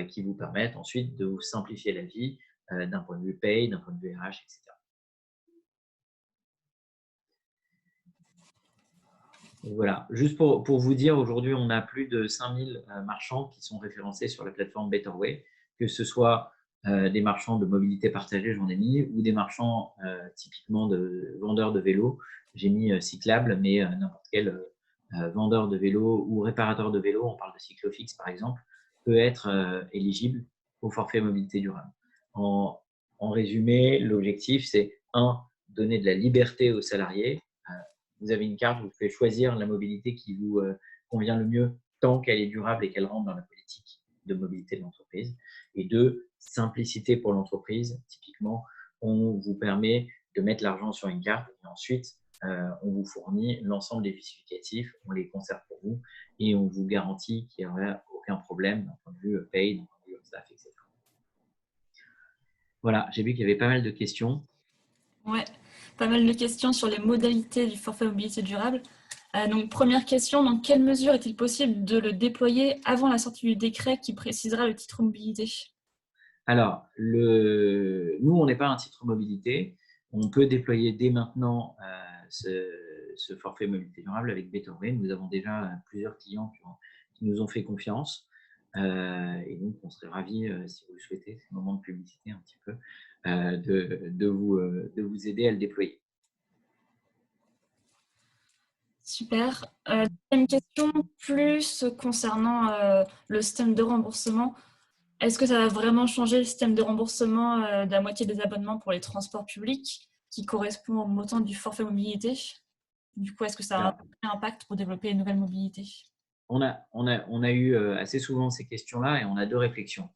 qui vous permettent ensuite de vous simplifier la vie d'un point de vue paye, d'un point de vue RH, etc. Voilà, juste pour vous dire, aujourd'hui, on a plus de 5000 marchands qui sont référencés sur la plateforme Betterway, que ce soit des marchands de mobilité partagée, j'en ai mis, ou des marchands typiquement de vendeurs de vélos. J'ai mis cyclable, mais n'importe quel vendeur de vélos ou réparateur de vélos, on parle de Cyclofix par exemple, peut être éligible au forfait mobilité durable. En résumé, l'objectif, c'est donner de la liberté aux salariés. Vous avez une carte, vous pouvez choisir la mobilité qui vous convient le mieux tant qu'elle est durable et qu'elle rentre dans la politique de mobilité de l'entreprise. Et deux, simplicité pour l'entreprise. Typiquement, on vous permet de mettre l'argent sur une carte et ensuite, on vous fournit l'ensemble des justificatifs, on les conserve pour vous et on vous garantit qu'il n'y aura aucun problème d'un point de vue paye, d'un point de vue staff, etc. Voilà, j'ai vu qu'il y avait pas mal de questions. Ouais, pas mal de questions sur les modalités du forfait mobilité durable. Donc, première question, dans quelle mesure est-il possible de le déployer avant la sortie du décret qui précisera le titre mobilité? Alors, nous, on n'est pas un titre mobilité. On peut déployer dès maintenant ce forfait mobilité durable avec Betterway. Nous avons déjà plusieurs clients qui nous ont fait confiance. Et donc, on serait ravis, si vous le souhaitez, c'est le moment de publicité un petit peu, de vous aider à le déployer. Super. Une question plus concernant le système de remboursement. Est-ce que ça va vraiment changer le système de remboursement de la moitié des abonnements pour les transports publics qui correspond au montant du forfait mobilité? Du coup, est-ce que ça a un impact pour développer une nouvelle mobilité? On a eu assez souvent ces questions-là et on a deux réflexions.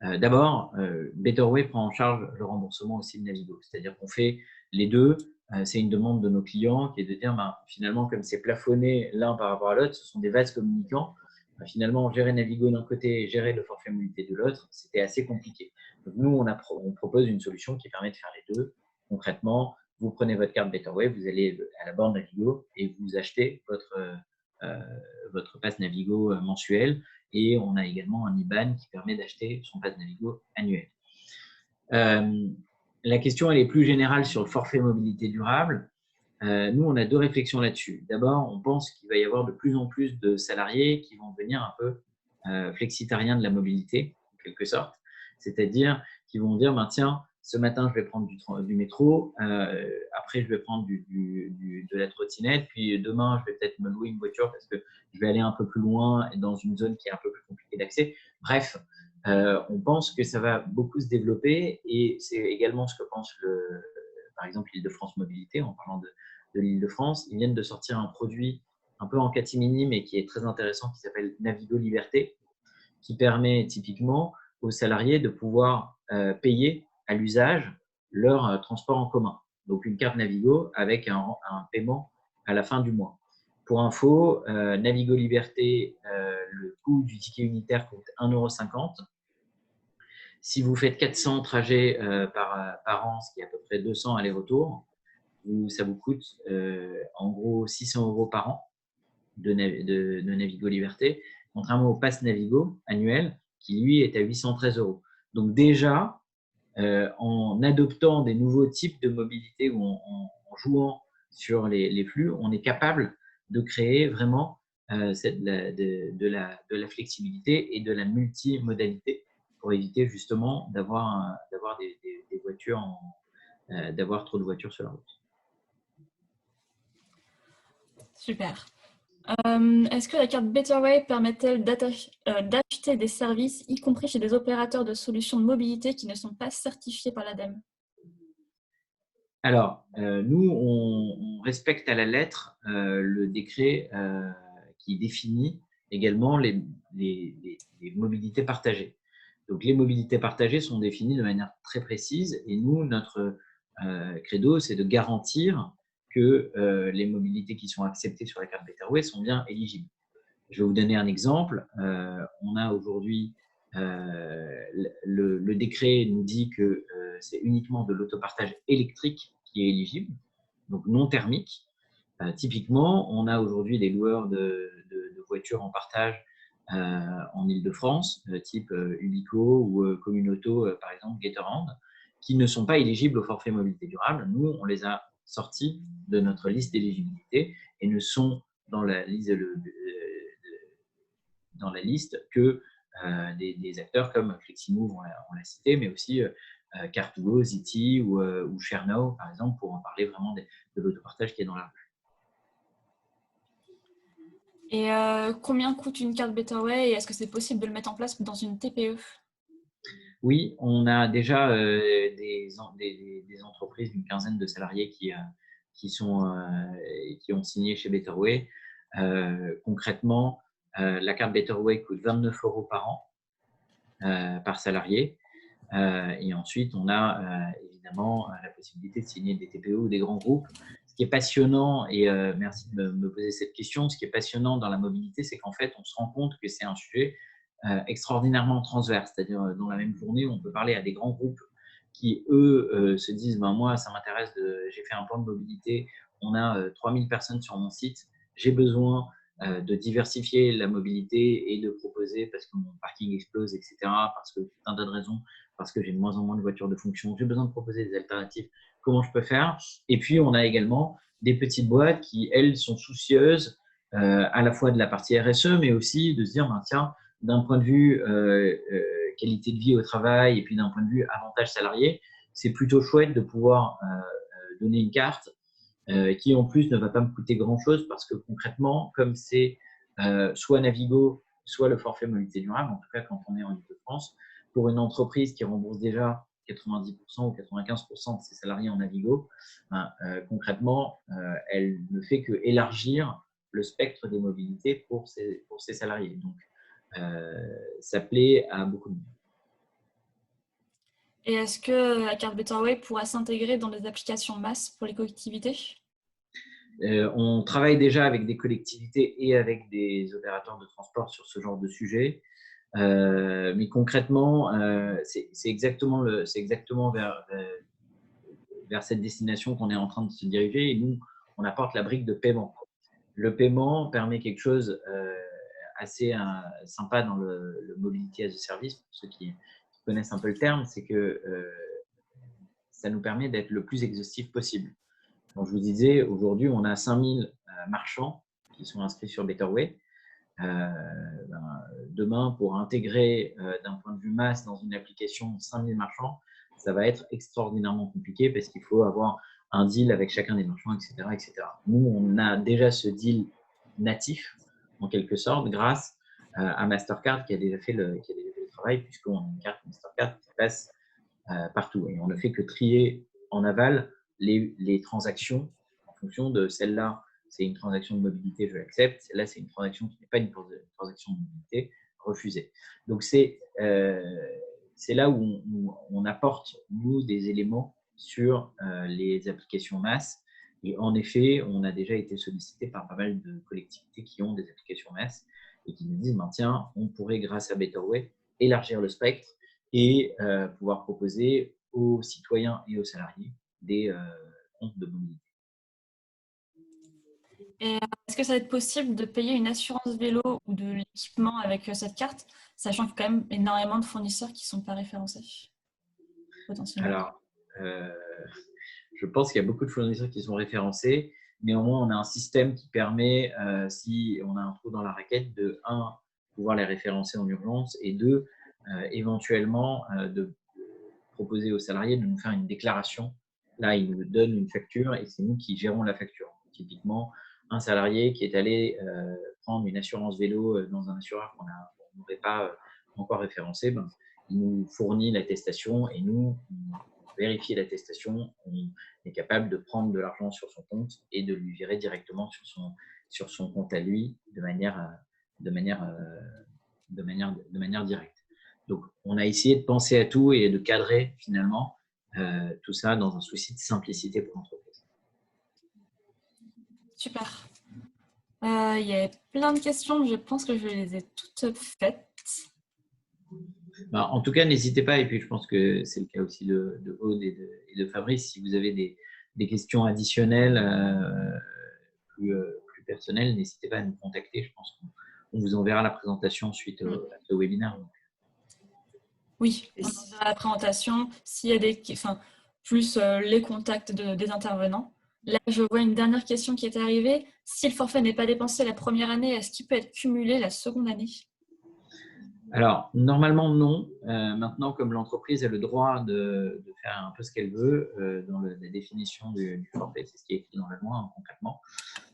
D'abord, Betterway prend en charge le remboursement aussi de Navigo, c'est-à-dire qu'on fait les deux. C'est une demande de nos clients qui est de dire finalement, comme c'est plafonné l'un par rapport à l'autre, ce sont des vases communicants. Finalement, gérer Navigo d'un côté et gérer le forfait mobilité de l'autre, c'était assez compliqué. Donc, nous, on propose une solution qui permet de faire les deux. Concrètement, vous prenez votre carte Betterway, vous allez à la borne Navigo et vous achetez votre pass Navigo mensuel. Et on a également un IBAN qui permet d'acheter son pass Navigo annuel. La question, elle est plus générale sur le forfait mobilité durable. Nous, on a deux réflexions là-dessus. D'abord, on pense qu'il va y avoir de plus en plus de salariés qui vont devenir un peu flexitariens de la mobilité, en quelque sorte. C'est-à-dire qu'ils vont dire, tiens, ce matin, je vais prendre du métro, après, je vais prendre de la trottinette, puis demain, je vais peut-être me louer une voiture parce que je vais aller un peu plus loin et dans une zone qui est un peu plus compliquée d'accès. Bref, on pense que ça va beaucoup se développer et c'est également ce que pense par exemple l'Île-de-France Mobilité, en parlant de l'Île-de-France. Ils viennent de sortir un produit un peu en catimini, mais qui est très intéressant, qui s'appelle Navigo Liberté, qui permet typiquement aux salariés de pouvoir payer à l'usage leur transport en commun. Donc, une carte Navigo avec un paiement à la fin du mois. Pour info, Navigo Liberté, le coût du ticket unitaire coûte 1,50 €. Si vous faites 400 trajets par an, ce qui est à peu près 200 allers-retours, ça vous coûte en gros 600 € par an de Navigo Liberté, contrairement au Pass Navigo annuel qui, lui, est à 813 €. Donc déjà, en adoptant des nouveaux types de mobilité ou en jouant sur les flux, on est capable de créer vraiment de la flexibilité et de la multimodalité pour éviter justement d'avoir des voitures, d'avoir trop de voitures sur la route. Super. Est-ce que la carte Betterway permet-elle d'acheter des services, y compris chez des opérateurs de solutions de mobilité qui ne sont pas certifiés par l'ADEME? Alors, nous, on respecte à la lettre le décret qui définit également les mobilités partagées. Donc, les mobilités partagées sont définies de manière très précise et nous, notre credo, c'est de garantir que les mobilités qui sont acceptées sur la carte Betterway sont bien éligibles. Je vais vous donner un exemple. On a aujourd'hui, le décret nous dit que c'est uniquement de l'autopartage électrique qui est éligible, donc non thermique. Typiquement, on a aujourd'hui des loueurs de voitures en partage en Île-de-France, type Ubico ou Communauto, par exemple, Gatorland, qui ne sont pas éligibles au forfait mobilité durable. Nous, on les a sortis de notre liste d'éligibilité et ne sont dans la liste que des acteurs comme Fleximove, on l'a cité, mais aussi Car2Go, Zity ou ShareNow, par exemple, pour en parler vraiment de l'autopartage qui est dans la rue. Et combien coûte une carte Betterway et est-ce que c'est possible de le mettre en place dans une TPE? Oui, on a déjà des entreprises d'une quinzaine de salariés qui ont signé chez Betterway. Concrètement, la carte Betterway coûte 29 € par an par salarié. Et ensuite, on a évidemment la possibilité de signer des TPE ou des grands groupes. Ce qui est passionnant, et merci de me poser cette question, ce qui est passionnant dans la mobilité, c'est qu'en fait, on se rend compte que c'est un sujet extraordinairement transverse. C'est-à-dire, dans la même journée, on peut parler à des grands groupes qui, eux, se disent moi, ça m'intéresse, j'ai fait un plan de mobilité, on a 3000 personnes sur mon site, j'ai besoin de diversifier la mobilité et de proposer, parce que mon parking explose, etc., parce que tout un tas de raisons, parce que j'ai de moins en moins de voitures de fonction, j'ai besoin de proposer des alternatives, comment je peux faire? Et puis, on a également des petites boîtes qui, elles, sont soucieuses à la fois de la partie RSE, mais aussi de se dire, tiens, d'un point de vue qualité de vie au travail et puis d'un point de vue avantage salarié, c'est plutôt chouette de pouvoir donner une carte qui en plus ne va pas me coûter grand-chose parce que concrètement, comme c'est soit Navigo, soit le forfait mobilité durable, en tout cas quand on est en Île-de-France, pour une entreprise qui rembourse déjà 90% ou 95% de ses salariés en Navigo, concrètement, elle ne fait que élargir le spectre des mobilités pour ses salariés. Donc, ça plaît à beaucoup de monde. Et est-ce que la carte Betterway pourra s'intégrer dans des applications masse pour les collectivités? On travaille déjà avec des collectivités et avec des opérateurs de transport sur ce genre de sujet. Mais concrètement, c'est exactement vers cette destination qu'on est en train de se diriger. Et nous, on apporte la brique de paiement. Le paiement permet quelque chose assez sympa dans le mobility as a service, pour ceux qui connaissent un peu le terme, c'est que ça nous permet d'être le plus exhaustif possible. Donc, je vous disais, aujourd'hui, on a 5000 marchands qui sont inscrits sur Betterway. Demain, pour intégrer d'un point de vue masse dans une application 5000 marchands, ça va être extraordinairement compliqué parce qu'il faut avoir un deal avec chacun des marchands, etc., etc. Nous, on a déjà ce deal natif, en quelque sorte, grâce à Mastercard qui a déjà fait le travail, puisqu'on a une carte Mastercard qui passe partout. Et on ne fait que trier en aval les transactions en fonction de celle-là. C'est une transaction de mobilité, je l'accepte. Celle-là, c'est une transaction qui n'est pas une transaction de mobilité, refusée. Donc, c'est là où on apporte, nous, des éléments sur les applications masse. Et en effet, on a déjà été sollicité par pas mal de collectivités qui ont des applications masse et qui nous disent, tiens, on pourrait, grâce à Betterway, élargir le spectre et pouvoir proposer aux citoyens et aux salariés des comptes de mobilité. Et est-ce que ça va être possible de payer une assurance vélo ou de l'équipement avec cette carte, sachant qu'il y a quand même énormément de fournisseurs qui ne sont pas référencés potentiellement? Alors, je pense qu'il y a beaucoup de fournisseurs qui sont référencés. Néanmoins, on a un système qui permet, si on a un trou dans la raquette, de 1, pouvoir les référencer en urgence et 2, éventuellement de proposer aux salariés de nous faire une déclaration. Là, ils nous donnent une facture et c'est nous qui gérons la facture. Typiquement, un salarié qui est allé prendre une assurance vélo dans un assureur qu'on n'aurait pas encore référencé, il nous fournit l'attestation et nous, on vérifie l'attestation, on est capable de prendre de l'argent sur son compte et de lui virer directement sur son compte à lui de manière directe. Donc, on a essayé de penser à tout et de cadrer finalement tout ça dans un souci de simplicité pour l'entreprise. Super. Il y a plein de questions, je pense que je les ai toutes faites. En tout cas, n'hésitez pas, et puis je pense que c'est le cas aussi de Aude et de Fabrice, si vous avez des questions additionnelles, plus personnelles, n'hésitez pas à nous contacter. Je pense qu'on vous enverra la présentation suite à ce webinaire. Oui, on enverra la présentation, s'il y a plus les contacts des intervenants. Là, je vois une dernière question qui est arrivée. Si le forfait n'est pas dépensé la première année, est-ce qu'il peut être cumulé la seconde année? Alors, normalement, non. Maintenant, comme l'entreprise a le droit de faire un peu ce qu'elle veut dans la définition du forfait, c'est ce qui est écrit dans la loi, concrètement,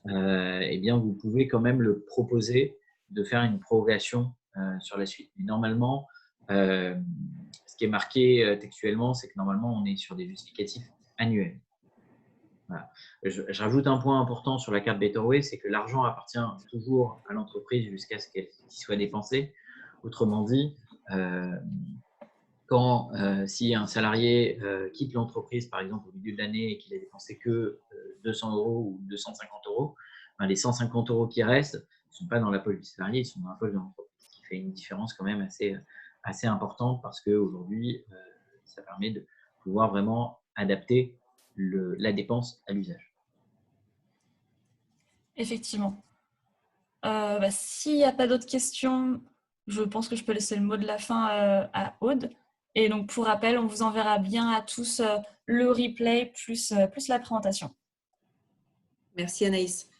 eh bien, vous pouvez quand même le proposer de faire une prorogation sur la suite. Mais normalement, ce qui est marqué textuellement, c'est que normalement, on est sur des justificatifs annuels. Voilà. Je rajoute un point important sur la carte Betterway, c'est que l'argent appartient toujours à l'entreprise jusqu'à ce qu'il soit dépensé. Autrement dit, si un salarié quitte l'entreprise, par exemple, au milieu de l'année et qu'il a dépensé que 200 € ou 250 €, les 150 € qui restent ne sont pas dans la poche du salarié, ils sont dans la poche de l'entreprise, ce qui fait une différence quand même assez importante parce qu'aujourd'hui, ça permet de pouvoir vraiment adapter la dépense à l'usage. Effectivement. S'il n'y a pas d'autres questions, je pense que je peux laisser le mot de la fin à Aude. Et donc, pour rappel, on vous enverra bien à tous le replay plus la présentation. Merci Anaïs.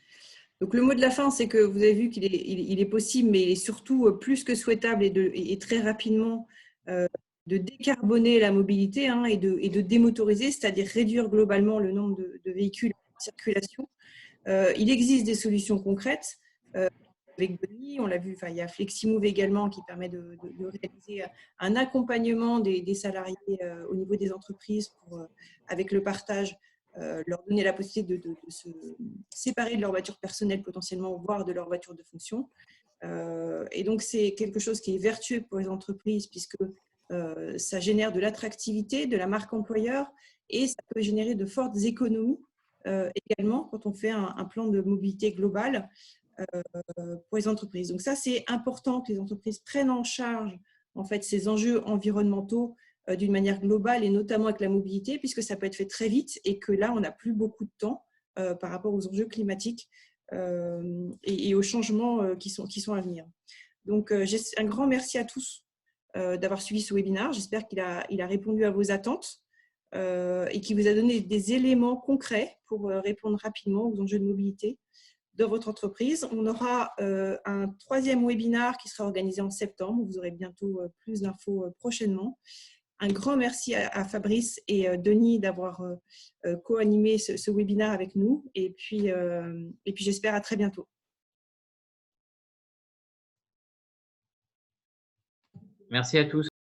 Donc, le mot de la fin, c'est que vous avez vu qu'il est possible, mais il est surtout plus que souhaitable et très rapidement de décarboner la mobilité et de démotoriser, c'est-à-dire réduire globalement le nombre de véhicules circulation. Il existe des solutions concrètes. Avec Denis, on l'a vu, il y a FlexiMove également qui permet de réaliser un accompagnement des salariés au niveau des entreprises avec le partage, leur donner la possibilité de se séparer de leur voiture personnelle potentiellement, voire de leur voiture de fonction. Et donc, c'est quelque chose qui est vertueux pour les entreprises puisque ça génère de l'attractivité, de la marque employeur et ça peut générer de fortes économies également quand on fait un plan de mobilité globale pour les entreprises. Donc ça, c'est important que les entreprises prennent en charge en fait, ces enjeux environnementaux d'une manière globale et notamment avec la mobilité puisque ça peut être fait très vite et que là, on n'a plus beaucoup de temps par rapport aux enjeux climatiques et aux changements qui sont à venir. Donc, un grand merci à tous d'avoir suivi ce webinaire. J'espère qu'il a répondu à vos attentes et qu'il vous a donné des éléments concrets pour répondre rapidement aux enjeux de mobilité dans votre entreprise. On aura un 3e webinaire qui sera organisé en septembre. Vous aurez bientôt plus d'infos prochainement. Un grand merci à Fabrice et Denis d'avoir co-animé ce webinaire avec nous. Et puis j'espère à très bientôt. Merci à tous.